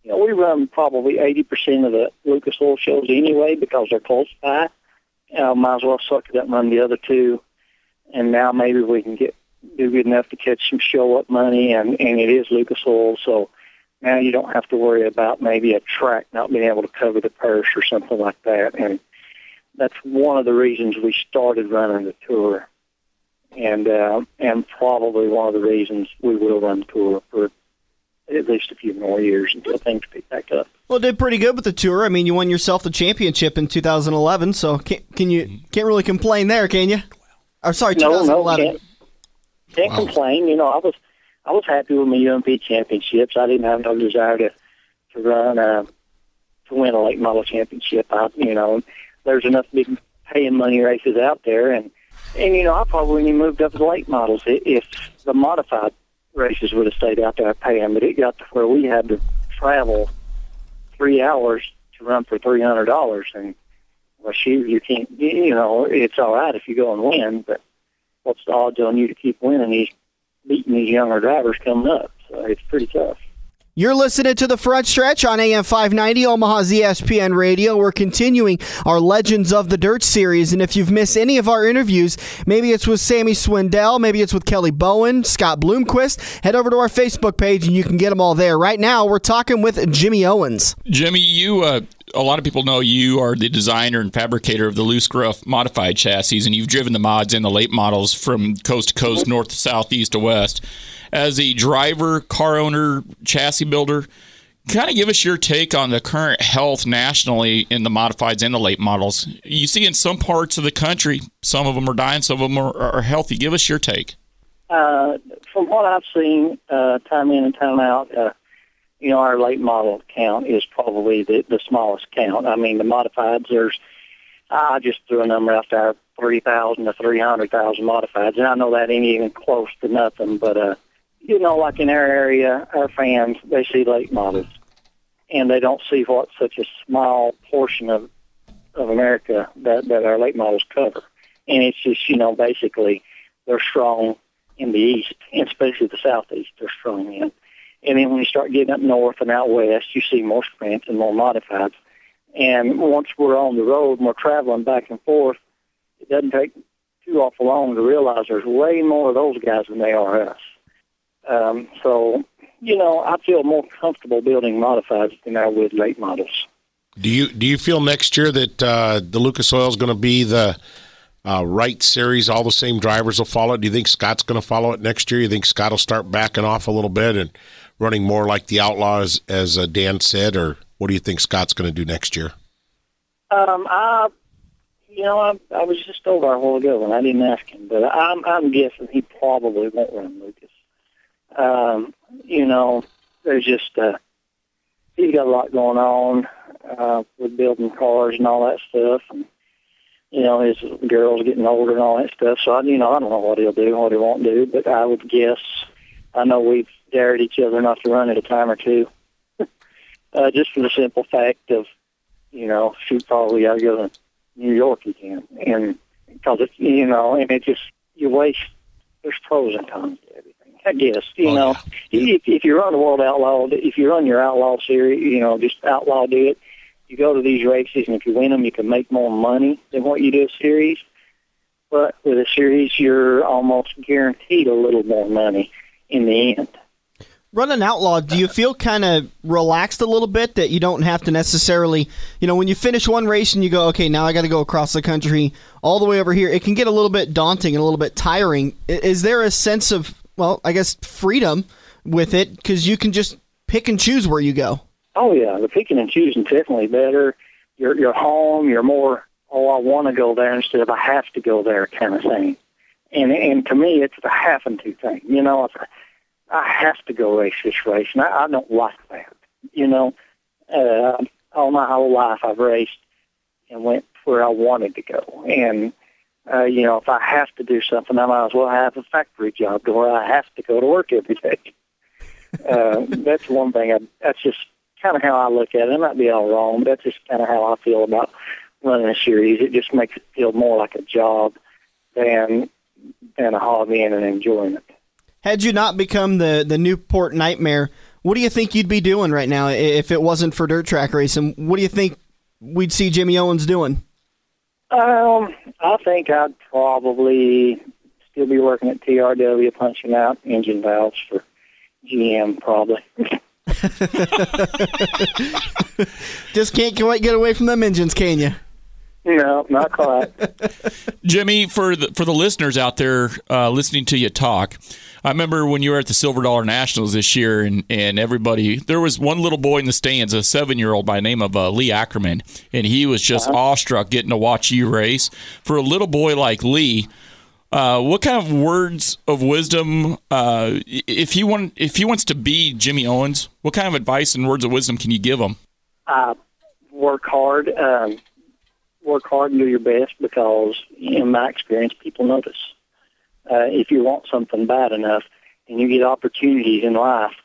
Speaker 8: we run probably 80% of the Lucas Oil shows anyway because they're close by. Might as well suck it up and run the other two, and now maybe we can do good enough to catch some show-up money, and it is Lucas Oil, so now you don't have to worry about maybe a track not being able to cover the purse or something like that, and that's one of the reasons we started running the tour, and probably one of the reasons we will run the tour for at least a few more years until things pick back up.
Speaker 2: Well, did pretty good with the tour. I mean, you won yourself the championship in 2011, so can't really complain there, can you? Or sorry, 2011.
Speaker 8: No, can't complain. I was happy with my UMP championships. I didn't have no desire to run to win a late model championship. There's enough big paying money races out there, and I probably wouldn't even moved up to the late models if the modified races would have stayed out there paying. But it got to where we had to travel 3 hours to run for $300, and well, shoot, you can't. It's all right if you go and win, but what's the odds on you to keep winning? Beating these younger drivers coming up, so it's pretty tough.
Speaker 2: You're listening to The Front Stretch on AM 590, Omaha's ESPN Radio. We're continuing our Legends of the Dirt series, and if you've missed any of our interviews, maybe it's with Sammy Swindell, maybe it's with Kelly Bowen, Scott Bloomquist, head over to our Facebook page and you can get them all there. Right now, we're talking with Jimmy Owens.
Speaker 6: Jimmy, a lot of people know you are the designer and fabricator of the loose gruff modified chassis, and you've driven the mods and the late models from coast to coast, north to south, east to west. As a driver, car owner, chassis builder, kind of give us your take on the current health nationally in the modifieds and the late models. You see in some parts of the country, some of them are dying, some of them are healthy. Give us your take.
Speaker 8: From what I've seen, time in and time out, our late model count is probably the smallest count. I mean, the modifieds, I just threw a number out there, 3,000 to 300,000 modifieds, and I know that ain't even close to nothing, but like in our area, our fans, they see late models, and they don't see what such a small portion of America that our late models cover. And it's just, basically they're strong in the east, and especially the southeast, they're strong in. And then when you start getting up north and out west, you see more sprints and more modifieds. And once we're on the road and we're traveling back and forth, it doesn't take too awful long to realize there's way more of those guys than they are us. So, I feel more comfortable building modifieds than I would late models.
Speaker 5: Do you feel next year that the Lucas Oil is going to be the right series? All the same drivers will follow it. Do you think Scott's going to follow it next year? You think Scott will start backing off a little bit and running more like the Outlaws, as Dan said, or what do you think Scott's going to do next year?
Speaker 8: I was just told a while ago, and I didn't ask him, but I'm guessing he probably won't run Lucas. There's just he's got a lot going on with building cars and all that stuff, and his girl's getting older and all that stuff. So, I don't know what he'll do, what he won't do, but I would guess, I know we've dared each other not to run at a time or two, just for the simple fact of, shoot, probably got to go to New York again. And because it's, and it just, you waste, there's pros and cons to everything. I guess, if you run the World Outlaw, if you run your Outlaw series, just Outlaw do it, you go to these races, and if you win them, you can make more money than what you do a series. But with a series, you're almost guaranteed a little more money in the end.
Speaker 2: Running Outlaw, do you feel kind of relaxed a little bit that you don't have to necessarily, when you finish one race and you go, okay, now I got to go across the country all the way over here, it can get a little bit daunting and a little bit tiring. Is there a sense of, well, I guess freedom with it because you can just pick and choose where you go?
Speaker 8: Oh, yeah, the picking and choosing is definitely better. You're home, you're more, I want to go there instead of I have to go there kind of thing. And to me, it's the having to thing. I have to go race this race, and I don't like that. All my whole life I've raced and went where I wanted to go. And, if I have to do something, I might as well have a factory job to where I have to go to work every day. That's one thing. That's just kind of how I look at it. I might be all wrong, but that's just kind of how I feel about running a series. It just makes it feel more like a job than a hobby and an enjoyment.
Speaker 2: Had you not become the Newport Nightmare, what do you think you'd be doing right now if it wasn't for dirt track racing? What do you think we'd see Jimmy Owens doing?
Speaker 8: I think I'd probably still be working at TRW, punching out engine valves for GM, probably.
Speaker 2: Just can't quite get away from them engines, can you?
Speaker 8: No, not quite.
Speaker 6: Jimmy, for the listeners out there listening to you talk, I remember when you were at the Silver Dollar Nationals this year, and everybody, there was one little boy in the stands, a 7-year-old by the name of Lee Ackerman, and he was just awestruck getting to watch you race. For a little boy like Lee, what kind of words of wisdom, if he wants to be Jimmy Owens, what kind of advice and words of wisdom can you give him?
Speaker 8: Work hard. Work hard and do your best because, in my experience, people notice. If you want something bad enough and you get opportunities in life,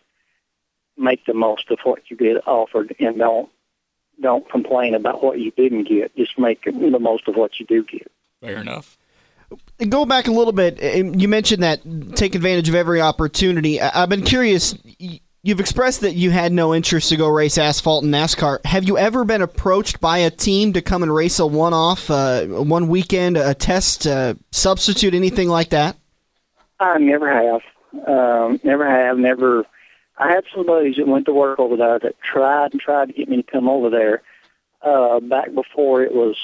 Speaker 8: make the most of what you get offered and don't complain about what you didn't get. Just make the most of what you do get.
Speaker 6: Fair enough.
Speaker 2: Go back a little bit. You mentioned that take advantage of every opportunity. I've been curious. You've expressed that you had no interest to go race asphalt in NASCAR. Have you ever been approached by a team to come and race a one-off, one weekend, a test, substitute, anything like that?
Speaker 8: I never have. Never. I had some buddies that went to work over there that tried to get me to come over there back before it was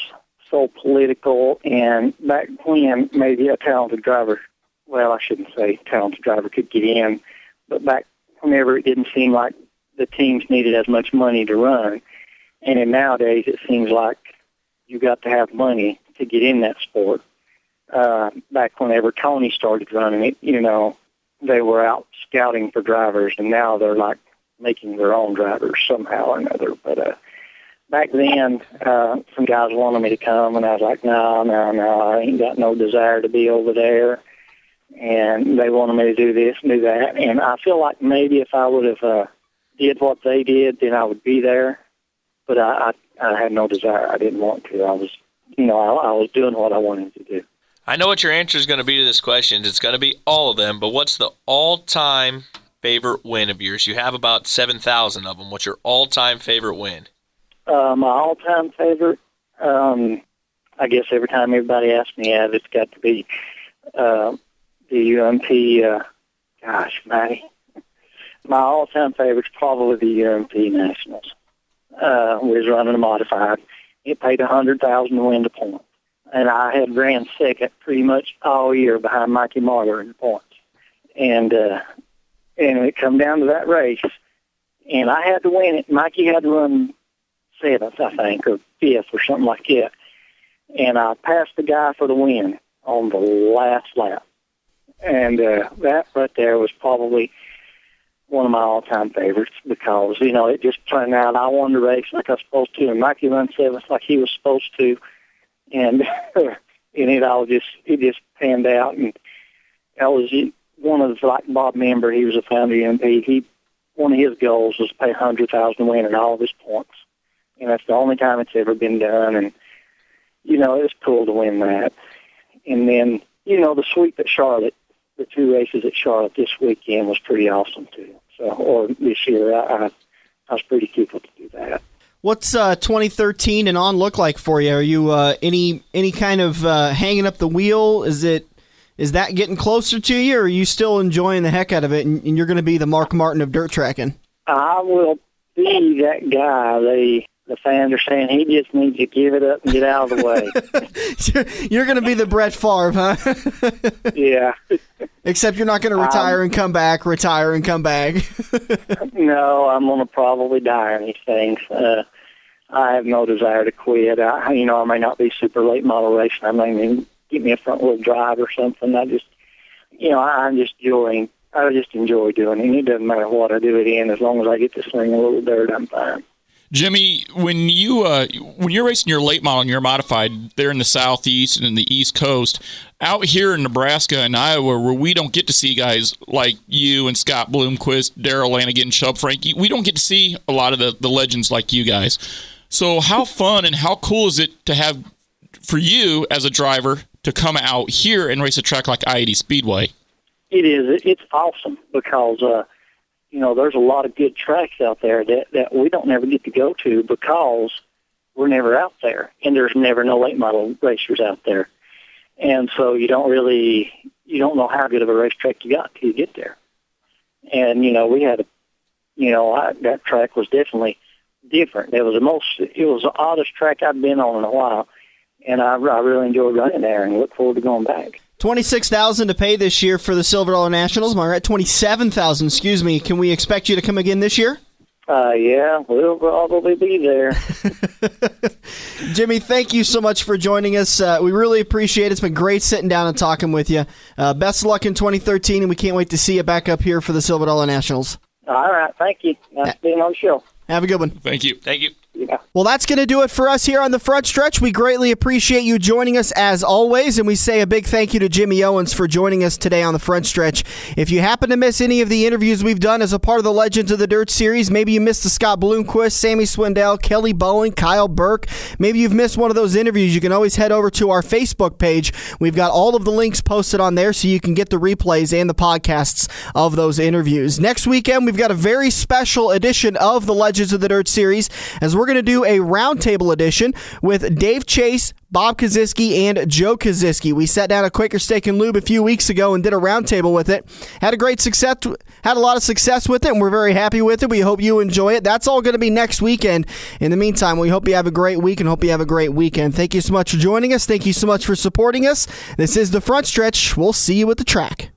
Speaker 8: so political, and back when maybe a talented driver, well, I shouldn't say talented driver could get in, but back whenever it didn't seem like the teams needed as much money to run. And then nowadays it seems like you got to have money to get in that sport. Back whenever Tony started running it, they were out scouting for drivers, and now they're like making their own drivers somehow or another. But back then, some guys wanted me to come, and I was like, no, I ain't got no desire to be over there. And they wanted me to do this and do that. And I feel like maybe if I would have did what they did, then I would be there. But I had no desire. I didn't want to. I was doing what I wanted to do.
Speaker 4: I know what your answer is going to be to this question. It's going to be all of them, but what's the all-time favorite win of yours? You have about 7,000 of them. What's your all-time favorite win?
Speaker 8: My all-time favorite, I guess every time everybody asks me that, it's got to be the UMP, Matty. My all-time favorite's probably the UMP Nationals. We was running a modified. It paid $100,000 to win the points. And I had ran second pretty much all year behind Mikey Marler in the points. And it come down to that race, and I had to win it. Mikey had to run seventh, I think, or fifth or something like that. And I passed the guy for the win on the last lap. And that right there was probably one of my all-time favorites because, it just turned out I won the race like I was supposed to, and Mikey ran seventh like he was supposed to. and it just panned out. And that was one of the, like Bob Member, he was a founder of UMP. One of his goals was to pay $100,000 to win in all of his points. And that's the only time it's ever been done. And, it's cool to win that. And then, the sweep at Charlotte, the 2 races at Charlotte this weekend was pretty awesome, too. Or this year, I was pretty tickled to do that.
Speaker 2: What's 2013 and on look like for you? Are you any kind of hanging up the wheel? Is that getting closer to you, or are you still enjoying the heck out of it, and you're going to be the Mark Martin of dirt tracking? I
Speaker 8: will be that guy. The fans are saying he just needs to give it up and get out of the way.
Speaker 2: You're going to be the Brett Favre, huh?
Speaker 8: Yeah.
Speaker 2: Except you're not going to retire and come back,
Speaker 8: No, I'm going to probably die on these things. I have no desire to quit. I may not be super late model racing. I may even get me a front wheel drive or something. I just enjoy doing it. It doesn't matter what I do it in. As long as I get to sling a little dirt, I'm fine.
Speaker 6: Jimmy, when you're racing your late model and you're modified there in the Southeast and in the East Coast, out here in Nebraska and Iowa, where we don't get to see guys like you and Scott Bloomquist, Darrell Lanigan, Chubb Frankie, we don't get to see a lot of the legends like you guys. So how fun and how cool is it to have for you as a driver to come out here and race a track like I-80 Speedway?
Speaker 8: It is. It's awesome because there's a lot of good tracks out there that we don't never get to go to because we're never out there, and there's never no late model racers out there. And so you don't know how good of a racetrack you got till you get there. And, we had that track was definitely different. It was the oddest track I've been on in a while, and I really enjoyed running there and look forward to going back.
Speaker 2: $26,000 to pay this year for the Silver Dollar Nationals. Am I right? $27,000, excuse me. Can we expect you to come again this year?
Speaker 8: Yeah, we'll probably be there.
Speaker 2: Jimmy, thank you so much for joining us. We really appreciate it. It's been great sitting down and talking with you. Best of luck in 2013, and we can't wait to see you back up here for the Silver Dollar Nationals.
Speaker 8: All right, thank you. Nice being on the show.
Speaker 2: Have a good one.
Speaker 6: Thank you.
Speaker 4: Thank you.
Speaker 8: Yeah.
Speaker 2: Well, that's going to do it for us here on the Front Stretch. We greatly appreciate you joining us as always, and we say a big thank you to Jimmy Owens for joining us today on the Front Stretch. If you happen to miss any of the interviews we've done as a part of the Legends of the Dirt series, maybe you missed the Scott Bloomquist, Sammy Swindell, Kelly Bowen, Kyle Burke, maybe you've missed one of those interviews, you can always head over to our Facebook page. We've got all of the links posted on there so you can get the replays and the podcasts of those interviews. Next weekend, we've got a very special edition of the Legends of the Dirt series, as we're going to do a roundtable edition with Dave Chase, Bob Kosiski, and Joe Kosiski. We sat down at Quaker Steak and Lube a few weeks ago and did a roundtable with it. Had a lot of success with it, and we're very happy with it. We hope you enjoy it. That's all going to be next weekend. In the meantime, we hope you have a great week and hope you have a great weekend. Thank you so much for joining us. Thank you so much for supporting us. This is The Front Stretch. We'll see you at the track.